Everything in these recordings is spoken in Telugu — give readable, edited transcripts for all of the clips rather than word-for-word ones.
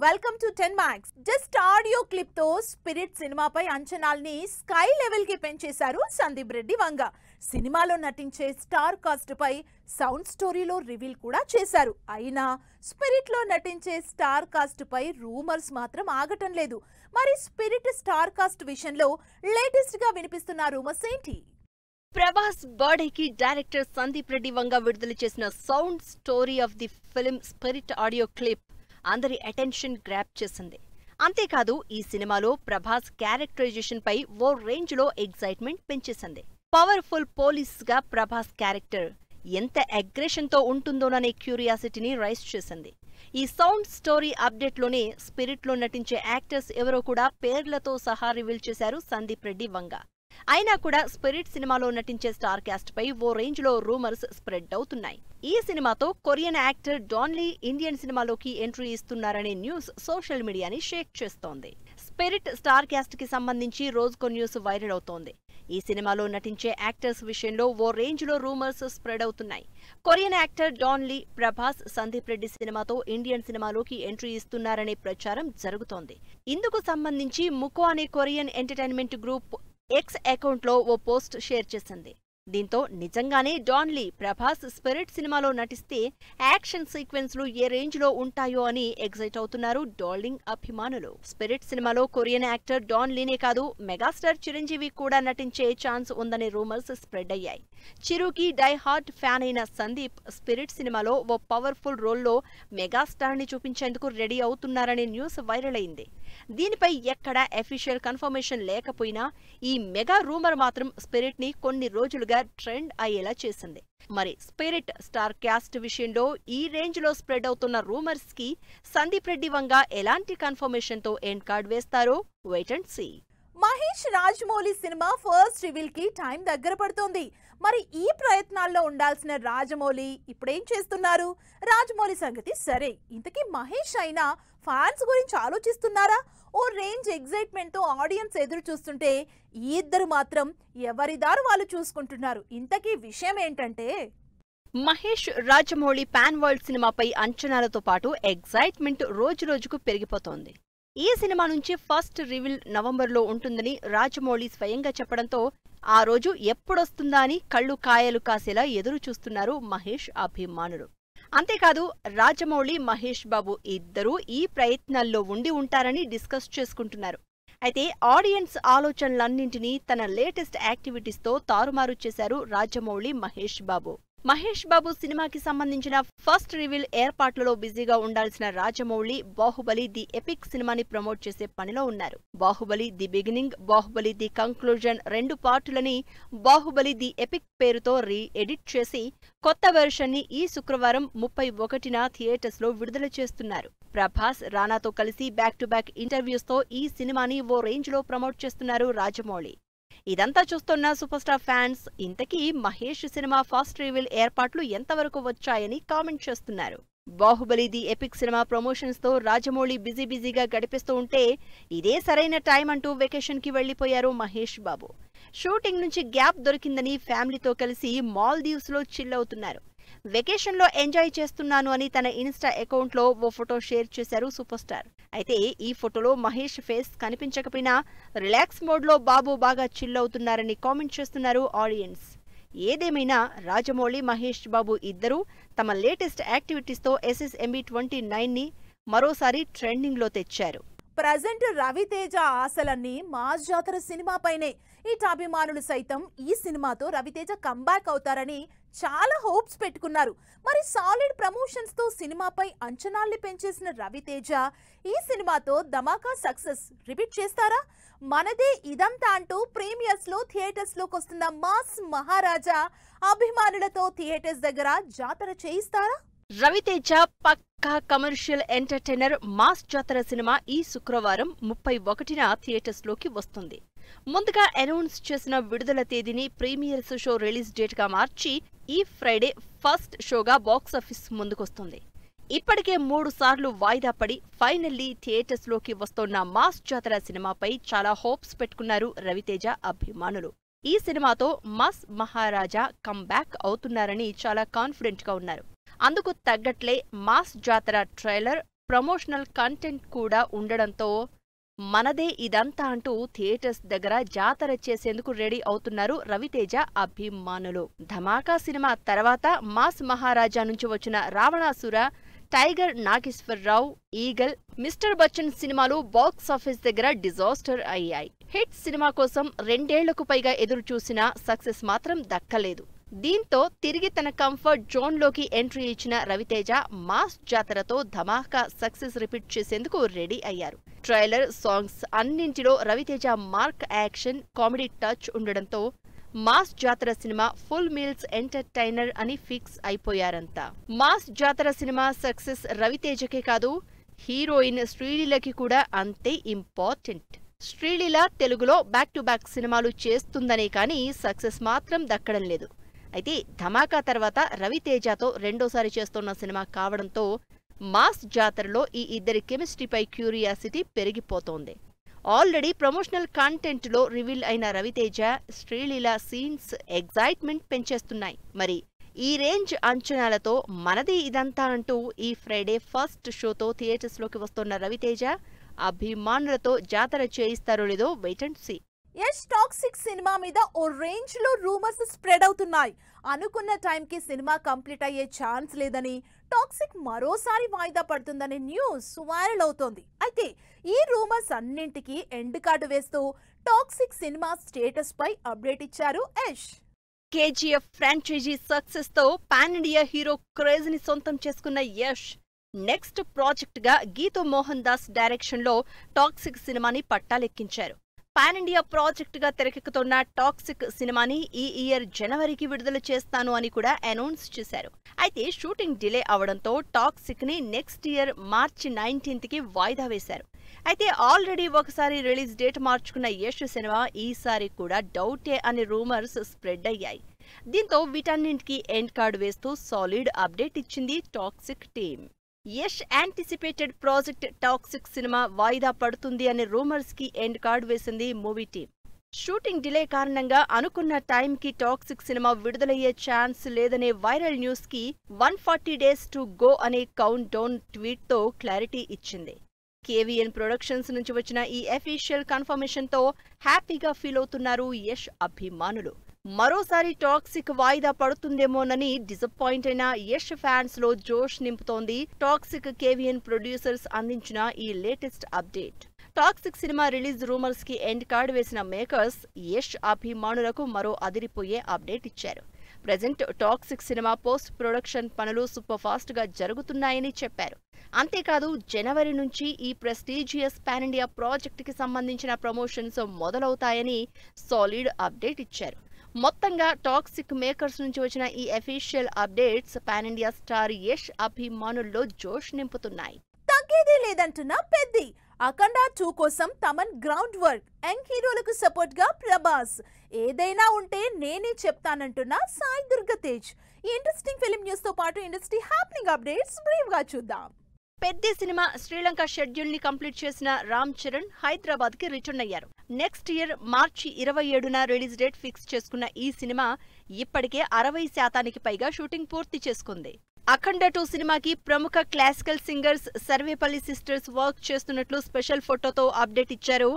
Welcome to 10 Max. Just audio clip తో స్పిరిట్ సినిమాపై అంచనాల్ని స్కై లెవెల్ కి పెంచేశారు సందీప్ రెడ్డి వంగ. సినిమాలో నటించే స్టార్ కాస్ట్ పై సౌండ్ స్టోరీలో రివీల్ కూడా చేశారు. అయినా స్పిరిట్ లో నటించే స్టార్ కాస్ట్ పై రూమర్స్ మాత్రం ఆగటం లేదు. మరి స్పిరిట్ స్టార్ కాస్ట్ విషయంలో లేటెస్ట్ గా వినిపిస్తున్న రూమర్స్ ఏంటి? ప్రభాస్ బర్త్డేకి డైరెక్టర్ సందీప్ రెడ్డి వంగ విడుదల చేసిన sound story of the film spirit audio clip అందరి అటెన్షన్ గ్రాప్ చేసింది. అంతేకాదు ఈ సినిమాలో ప్రభాస్ క్యారెక్టరైజేషన్ పై ఓ రేంజ్ లో ఎగ్జైట్మెంట్ పెంచేసింది. పవర్ఫుల్ పోలీస్ గా ప్రభాస్ క్యారెక్టర్ ఎంత అగ్రెషన్ తో ఉంటుందోననే క్యూరియాసిటీని రైజ్ చేసింది. ఈ సౌండ్ స్టోరీ అప్డేట్ లోనే స్పిరిట్ లో నటించే యాక్టర్స్ ఎవరో కూడా పేర్లతో సహా రివీల్ చేశారు సందీప్ రెడ్డి వంగ. అయినా కూడా స్పిరిట్ సినిమాలో నటించే స్టార్ క్యాస్ట్ పై ఓ రేంజ్ లో రూమర్స్ స్ప్రెడ్ అవుతున్నాయి. ఈ సినిమాతో Korean actor Don Lee Indian సినిమాలోకి ఎంట్రీ ఇస్తున్నారనే న్యూస్ సోషల్ మీడియాని షేక్ చేస్తోంది. స్పిరిట్ స్టార్ క్యాస్ట్ కి సంబంధించి రోజుకో న్యూస్ వైరల్ అవుతోంది. ఈ సినిమాలో నటించే యాక్టర్స్ విషయంలో ఓ రేంజ్ లో రూమర్స్ స్ప్రెడ్ అవుతున్నాయి. Korean actor Don Lee, Prabhas, Sandeep Reddy సినిమాతో ఇండియన్ సినిమాలోకి ఎంట్రీ ఇస్తున్నారనే ప్రచారం జరుగుతోంది. ఇందుకు సంబంధించి ముకో అనే Korean entertainment group X account లో ఓ పోస్ట్ షేర్ చేసింది. దీంతో నిజంగానే డాన్ లీ, ప్రభాస్ స్పిరిట్ సినిమాలో నటిస్తే యాక్షన్ సీక్వెన్స్లు ఏ రేంజ్ లో ఉంటాయో అని ఎగ్జైట్ అవుతున్నారు డార్లింగ్ అభిమానులు. స్పిరిట్ సినిమాలో కొరియన్ యాక్టర్ డాన్ లీనే కాదు, మెగాస్టార్ చిరంజీవి కూడా నటించే ఛాన్స్ ఉందనే రూమర్స్ స్ప్రెడ్ అయ్యాయి. చిరుకి డై హార్ట్ ఫ్యాన్ అయిన సందీప్ స్పిరిట్ సినిమాలో ఓ పవర్ఫుల్ రోల్లో మెగాస్టార్ ని చూపించేందుకు రెడీ అవుతున్నారనే న్యూస్ వైరల్ అయింది. దీనిపై ఎక్కడా అఫీషియల్ కన్ఫర్మేషన్ లేకపోయినా ఈ మెగా రూమర్ మాత్రం స్పిరిట్ ని కొన్ని రోజులుగా ట్రెండ్ అయ్యేలా చేసింది. మరి స్పిరిట్ స్టార్ క్యాస్ట్ విషయంలో ఈ రేంజ్ లో స్ప్రెడ్ అవుతున్న రూమర్స్ కి సందీప్ రెడ్డి వంగ ఎలాంటి కన్ఫర్మేషన్ తో ఎండ్ కార్డ్ వేస్తారో wait and see. Mahesh Rajamouli సినిమా ఫస్ట్ రివీల్ కి టైం దగ్గర పడుతోంది. మరి ఈ ప్రయత్నాల్లో ఉండాల్సిన రాజమౌళి ఇప్పుడేం చేస్తున్నారు? రాజమౌళి సంగతి సరే, ఇంతకీ మహేష్ అయినా ఫ్యాన్స్ గురించి ఆలోచిస్తున్నారా? ఓ రేంజ్ ఎగ్జైట్మెంట్ తో ఆడియన్స్ ఎదురు చూస్తుంటే ఈ ఇద్దరు మాత్రం ఎవరిదారు వాళ్ళు చూసుకుంటున్నారు. ఇంతకీ విషయం ఏంటంటే, మహేష్ రాజమౌళి పాన్ వరల్డ్ సినిమాపై అంచనాలతో పాటు ఎగ్జైట్మెంట్ రోజురోజుకు పెరిగిపోతోంది. ఈ సినిమా నుంచి ఫస్ట్ రివీల్ నవంబర్లో ఉంటుందని రాజమౌళి స్వయంగా చెప్పడంతో ఆ రోజు ఎప్పుడొస్తుందా అని కళ్ళు కాయలు కాసేలా ఎదురు చూస్తున్నారు మహేష్ అభిమానులు. అంతేకాదు రాజమౌళి, మహేష్ బాబు ఇద్దరూ ఈ ప్రయత్నాల్లో ఉండి ఉంటారని డిస్కస్ చేసుకుంటున్నారు. అయితే ఆడియన్స్ ఆలోచనలన్నింటినీ తన లేటెస్ట్ యాక్టివిటీస్తో తారుమారు చేశారు రాజమౌళి, మహేష్ బాబు. మహేష్ బాబు సినిమాకి సంబంధించిన ఫస్ట్ రివీల్ ఏర్పాట్లలో బిజీగా ఉండాల్సిన రాజమౌళి బాహుబలి ది ఎపిక్ సినిమాని ప్రమోట్ చేసే పనిలో ఉన్నారు. Baahubali the beginning, Baahubali the conclusion రెండు పార్టులని బాహుబలి ది ఎపిక్ పేరుతో ఎడిట్ చేసి కొత్త వెర్షన్ ని ఈ శుక్రవారం 31న థియేటర్స్ లో విడుదల చేస్తున్నారు. ప్రభాస్, రానాతో కలిసి బ్యాక్ టు బ్యాక్ ఇంటర్వ్యూస్ తో ఈ సినిమాని ఓ రేంజ్ లో ప్రమోట్ చేస్తున్నారు రాజమౌళి. ఇదంతా చూస్తున్న సూపర్ స్టార్ ఫ్యాన్స్ ఇంతకీ మహేష్ సినిమా ఫస్ట్ రివీల్ ఏర్పాట్లు ఎంతవరకు వచ్చాయని కామెంట్ చేస్తున్నారు. Baahubali the epic cinema promotions తో రాజమౌళి బిజీగా గడిపిస్తూ ఉంటే ఇదే సరైన టైం అంటూ వెకేషన్ కి వెళ్లిపోయారు మహేష్ బాబు. షూటింగ్ నుంచి గ్యాప్ దొరికిందని ఫ్యామిలీతో కలిసి మాల్దీవ్స్ లో చిల్ అవుతున్నారు. వెకేషన్ లో ఎంజాయ్ చేస్తున్నాను అని తన ఇన్స్టా అకౌంట్ లో ఓ ఫోటో షేర్ చేశారు సూపర్ స్టార్. అయితే ఈ ఫోటోలో మహేష్ ఫేస్ కనిపించకపోయినా రిలాక్స్ మోడ్ లో బాబు బాగా చిల్ అవుతున్నారని కామెంట్ చేస్తున్నారు ఆడియన్స్. ఏదేమైనా రాజమౌళి, మహేష్ బాబు ఇద్దరూ తమ లేటెస్ట్ యాక్టివిటీస్ తో SSMB 29 ని మరోసారి ట్రెండింగ్ లో తెచ్చారు. ప్రజెంట్ రవితేజ ఆశలన్నీ మాస్ జాతర సినిమాపైనే. ఇటు అభిమానులు సైతం ఈ సినిమాతో రవితేజ కంబ్యాక్ అవుతారని చాలా హోప్స్ పెట్టుకున్నారు. మరి సాలిడ్ ప్రమోషన్స్ తో సినిమాపై అంచనాల్ని పెంచేసిన రవితేజ ఈ సినిమాతో ధమాకా సక్సెస్ రిపీట్ చేస్తారా? మనదే ఇదంతా అంటూ ప్రీమియర్స్ లో థియేటర్స్ లోకి వస్తున్న మాస్ మహారాజా అభిమానులతో థియేటర్స్ దగ్గర జాతర చేయిస్తారా? రవితేజ పక్కా commercial entertainer mass Jathara cinema ఈ శుక్రవారం 31న థియేటర్స్ లోకి వస్తుంది. ముందుగా అనౌన్స్ చేసిన విడుదల తేదీని ప్రీమియర్స్ షో రిలీజ్ డేట్ గా మార్చి ఈ ఫ్రైడే ఫస్ట్ షోగా బాక్సాఫీస్ ముందుకొస్తుంది. ఇప్పటికే 3 సార్లు వాయిదా పడి ఫైనల్లీ థియేటర్స్ లోకి వస్తోన్న మాస్ జాతర సినిమాపై చాలా హోప్స్ పెట్టుకున్నారు రవితేజ అభిమానులు. ఈ సినిమాతో మాస్ మహారాజా కంబ్యాక్ అవుతున్నారని చాలా కాన్ఫిడెంట్ గా ఉన్నారు. అందుకు తగ్గట్లే మాస్ జాతర ట్రైలర్, ప్రమోషనల్ కంటెంట్ కూడా ఉండడంతో మనదే ఇదంతా అంటూ థియేటర్స్ దగ్గర జాతర చేసేందుకు రెడీ అవుతున్నారు రవితేజ అభిమానులు. ధమాకా సినిమా తర్వాత మాస్ మహారాజా నుంచి వచ్చిన Ravanasura, Tiger Nageswara Rao, Eagle, Mister Bachchan సినిమాలు బాక్సాఫీస్ దగ్గర డిజాస్టర్ అయ్యాయి. హిట్ సినిమా కోసం 2 ఏళ్లకు పైగా ఎదురు చూసినా సక్సెస్ మాత్రం దక్కలేదు. దీంతో తిరిగి తన కంఫర్ట్ జోన్లోకి ఎంట్రీ ఇచ్చిన రవితేజ మాస్ జాతరతో ధమాకా సక్సెస్ రిపీట్ చేసేందుకు రెడీ అయ్యారు. ట్రైలర్, సాంగ్స్ అన్నింటిలో Ravi Teja mark action, comedy touch ఉండడంతో మాస్ జాతర సినిమా ఫుల్ మీల్స్ ఎంటర్టైనర్ అని ఫిక్స్ అయిపోయారంతా. మాస్ జాతర సినిమా సక్సెస్ రవితేజకే కాదు, హీరోయిన్ శ్రీలీలకి కూడా అంతే ఇంపార్టెంట్. శ్రీలీల తెలుగులో బ్యాక్ టు బ్యాక్ సినిమాలు చేస్తుందనే కానీ సక్సెస్ మాత్రం దక్కడం లేదు. అయితే ధమాకా తర్వాత రవితేజతో రెండోసారి చేస్తున్న సినిమా కావడంతో మాస్ జాతరలో ఈ ఇద్దరి కెమిస్ట్రీపై క్యూరియాసిటీ పెరిగిపోతోంది. ఆల్రెడీ ప్రమోషనల్ కంటెంట్లో రివీల్ అయిన రవితేజ, శ్రీలీల సీన్స్ ఎగ్జైట్మెంట్ పెంచేస్తున్నాయి. మరి ఈ రేంజ్ అంచనాలతో మనది ఇదంతా అంటూ ఈ ఫ్రైడే ఫస్ట్ షోతో థియేటర్స్లోకి వస్తున్న రవితేజ అభిమానులతో జాతర చేయిస్తారో లేదో wait and see. Yash Toxic సినిమా మీద ఓ రేంజ్ లో రూమర్స్ స్ప్రెడ్ అవుతున్నాయి. అనుకున్న టైంకి సినిమా కంప్లీట్ అయ్యే ఛాన్స్ లేదని, టాక్సిక్ మరోసారి వాయిదా పడుతుందనే న్యూస్ వైరల్ అవుతోంది. అయితే ఈ రూమర్స్ అన్నింటికీ ఎండ్ కార్డు వేస్తూ టాక్సిక్ సినిమా స్టేటస్ పై అప్డేట్ ఇచ్చారు యష్. కేజీఎఫ్ ఫ్రాంచైజీ సక్సెస్ తో పాన్ ఇండియా హీరో క్రేజ్ ని సొంతం చేసుకున్న యష్ నెక్స్ట్ ప్రాజెక్ట్ గా గీతూ మోహన్ దాస్ డైరెక్షన్ లో టాక్సిక్ సినిమాని పట్టాలెక్కించారు. పాన్ ఇండియా ప్రాజెక్ట్ గా తెరకెక్కుతున్న టాక్సిక్ సినిమాని ఈ ఇయర్ జనవరికి విడుదల చేస్తాను అని కూడా అనౌన్స్ చేశారు. అయితే షూటింగ్ డిలే అవడంతో టాక్సిక్ ని నెక్స్ట్ ఇయర్ మార్చి 19th కి వాయిదా వేశారు. అయితే ఆల్రెడీ ఒకసారి రిలీజ్ డేట్ మార్చుకున్న యష్ సినిమా ఈసారి కూడా డౌటే అనే రూమర్స్ స్ప్రెడ్ అయ్యాయి. దీంతో వీటన్నింటికి ఎండ్ కార్డు వేస్తూ సాలిడ్ అప్డేట్ ఇచ్చింది toxic team. Yash anticipated project toxic cinema వాయిదా పడుతుంది అనే రూమర్స్ కి ఎండ్ కార్డ్ వేసింది మూవీ టీమ్. షూటింగ్ డిలే కారణంగా అనుకున్న టైంకి టాక్సిక్ సినిమా విడుదలయ్యే ఛాన్స్ లేదనే వైరల్ న్యూస్ కి 140 days టు గో అనే కౌంట్ డౌన్ ట్వీట్ తో క్లారిటీ ఇచ్చింది. కేవీఎన్ ప్రొడక్షన్స్ నుంచి వచ్చిన ఈ అఫీషియల్ కన్ఫర్మేషన్ తో హ్యాపీగా ఫీల్ అవుతున్నారు యష్ అభిమానులు. మరోసారి టాక్సిక్ వాయిదా పడుతుందేమోనని డిసప్పాయింట్ అయిన యష్ ఫ్యాన్స్ లో జోష్ నింపుతోంది టాక్సిక్ కేవీఎన్ ప్రొడ్యూసర్స్ అందించిన ఈ latest update. Toxic cinema release rumours కి ఎండ్ కార్డ్ వేసిన మేకర్స్ యష్ అభిమానులకు మరో అదిరిపోయే అప్డేట్ ఇచ్చారు. Present toxic cinema post production పనులు సూపర్ ఫాస్ట్ గా జరుగుతున్నాయని చెప్పారు. అంతేకాదు జనవరి నుంచి ఈ ప్రెస్టీజియస్ పాన్ ఇండియా ప్రాజెక్ట్ కి సంబంధించిన ప్రమోషన్స్ మొదలవుతాయని సాలిడ్ అప్డేట్ ఇచ్చారు. మొత్తంగా టాక్సిక్ మేకర్స్ నుంచి వచ్చిన ఈ official updates pan India star Yash అభిమానుల్లో జోష్ నింపుతున్నాయి. తగ్గేదే లేదంటున్న పెద్ది. అఖండ 2 కోసం తమన్ గ్రౌండ్ వర్క్. యంగ్ హీరోలకు సపోర్ట్ గా ప్రభాస్. ఏదైనా ఉంటే నేనే చెప్తానంటున్న సాయి దుర్గ తేజ్. ఈ ఇంట్రెస్టింగ్ ఫిల్మ్ న్యూస్ తో పాటు ఇండస్ట్రీ హ్యాపెనింగ్ అప్డేట్స్ బ్రీఫ్ గా చూద్దాం. పెద్ద సినిమా శ్రీలంక షెడ్యూల్ ని కంప్లీట్ చేసిన రామ్ చరణ్ హైదరాబాద్ కి రిటర్న్ అయ్యారు. నెక్స్ట్ ఇయర్ మార్చి 27న రిలీజ్ డేట్ ఫిక్స్ చేసుకున్న ఈ సినిమా ఇప్పటికే 60% పైగా షూటింగ్ పూర్తి చేసుకుంది. అఖండ 2 సినిమాకి ప్రముఖ classical singers Sarvepalli sisters work చేస్తున్నట్లు స్పెషల్ ఫోటోతో అప్డేట్ ఇచ్చారు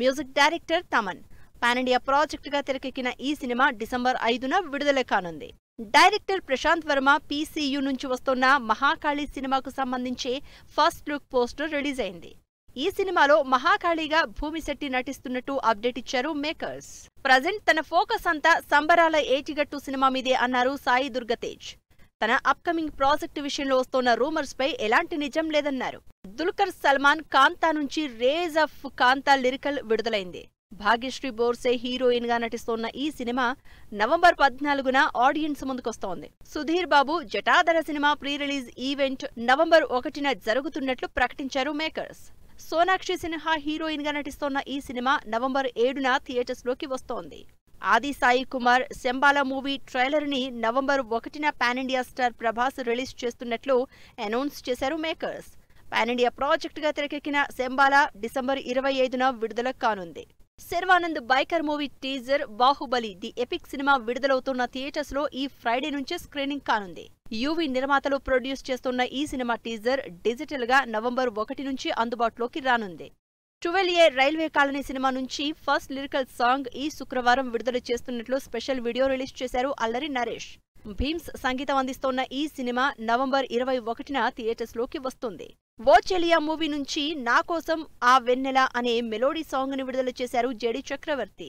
music director Thaman. Pan India project గా తెరకెక్కిన ఈ సినిమా డిసెంబర్ 5న విడుదల కానుంది. డైరెక్టర్ ప్రశాంత్ వర్మ పీసీయూ నుంచి వస్తున్న మహాకాళి సినిమాకు సంబంధించి ఫస్ట్ లుక్ పోస్టర్ రిలీజ్ అయింది. ఈ సినిమాలో మహాకాళిగా భూమిశెట్టి నటిస్తున్నట్టు అప్డేట్ ఇచ్చారు మేకర్స్. ప్రజెంట్ తన ఫోకస్ అంతా సంబరాల ఏటిగట్టు సినిమా మీదే అన్నారు సాయి దుర్గ తేజ్. తన అప్కమింగ్ ప్రాజెక్టు విషయంలో వస్తున్న రూమర్స్ పై ఎలాంటి నిజం లేదన్నారు. దుల్కర్ సల్మాన్ కాంతా నుంచి రేజ్ ఆఫ్ కాంతా లిరికల్ విడుదలైంది. భాగ్యశ్రీ బోర్సే హీరోయిన్ గా నటిస్తోన్న ఈ సినిమా నవంబర్ 14న ఆడియన్స్ ముందుకొస్తోంది. Sudheer Babu Jatadhara cinema pre release event November 1న జరుగుతున్నట్లు ప్రకటించారు మేకర్స్. సోనాక్షి సిన్హా హీరోయిన్ గా నటిస్తోన్న ఈ సినిమా నవంబర్ 7న థియేటర్స్ లోకి వస్తోంది. ఆది సాయి కుమార్ శంబాలా మూవీ ట్రైలర్ ని నవంబర్ 1న pan India star Prabhas release చేస్తున్నట్లు అనౌన్స్ చేశారు మేకర్స్. పాన్ ఇండియా ప్రాజెక్ట్ గా తెరకెక్కిన శంబాలా డిసెంబర్ 25న విడుదల కానుంది. Sharwanand biker movie teaser Baahubali the epic cinema విడుదలవుతున్న థియేటర్స్ లో ఈ ఫ్రైడే నుంచే స్క్రీనింగ్ కానుంది. యువి నిర్మాతలు ప్రొడ్యూస్ చేస్తున్న ఈ సినిమా టీజర్ డిజిటల్ గా నవంబర్ 1 నుంచి అందుబాటులోకి రానుంది. 12A రైల్వే కాలనీ సినిమా నుంచి ఫస్ట్ లిరికల్ సాంగ్ ఈ శుక్రవారం విడుదల చేస్తున్నట్లు స్పెషల్ వీడియో రిలీజ్ చేశారు అల్లరి నరేష్. భీమ్స్ సంగీతం అందిస్తోన్న ఈ సినిమా నవంబర్ 21న థియేటర్స్ లోకి వస్తుంది. ఓ చెలియా మూవీ నుంచి నా కోసం ఆ వెన్నెల అనే మెలోడీ సాంగ్ ని విడుదల చేశారు జెడి చక్రవర్తి.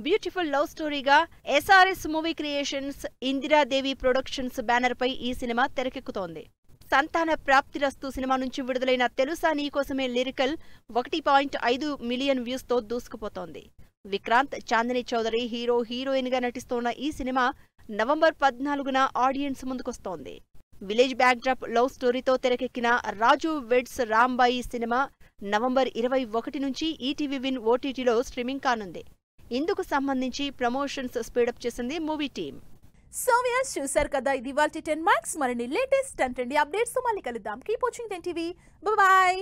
బ్యూటిఫుల్ లవ్ స్టోరీగా SRS movie creations, Indiradevi productions banner పై ఈ సినిమా తెరకెక్కుతోంది. సంతాన ప్రాప్తిరస్తు సినిమా నుంచి విడుదలైన తెలుసా నీకోసమే లిరికల్ 1.5 మిలియన్ వ్యూస్ తో దూసుకుపోతోంది. విక్రాంత్, చాందిని చౌదరి హీరో హీరోయిన్ గా నటిస్తోన్న ఈ సినిమా నవంబర్ 14న ఆడియన్స్ ముందుకొస్తోంది. విలేజ్ బ్యాక్డ్రాప్ లవ్ స్టోరీతో తెరకెక్కిన Raju weds Rambai cinema November 21 నుంచి ఈటీవీ విన్ ఓటీటీలో స్ట్రీమింగ్ కానుంది. ఇందుకు సంబంధించి ప్రమోషన్స్ స్పీడప్ చేసింది మూవీ టీమ్. సో వ్యూయర్స్, చూశారు కదా, ఇది ఇవాల్టి 10 మార్క్స్. మరిన్ని లేటెస్ట్ అండ్ ట్రెండీ అప్డేట్స్ తో మళ్ళీ కలుద్దాం. Keep watching 10 TV. Bye.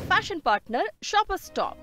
Fashion partner Shopper stop.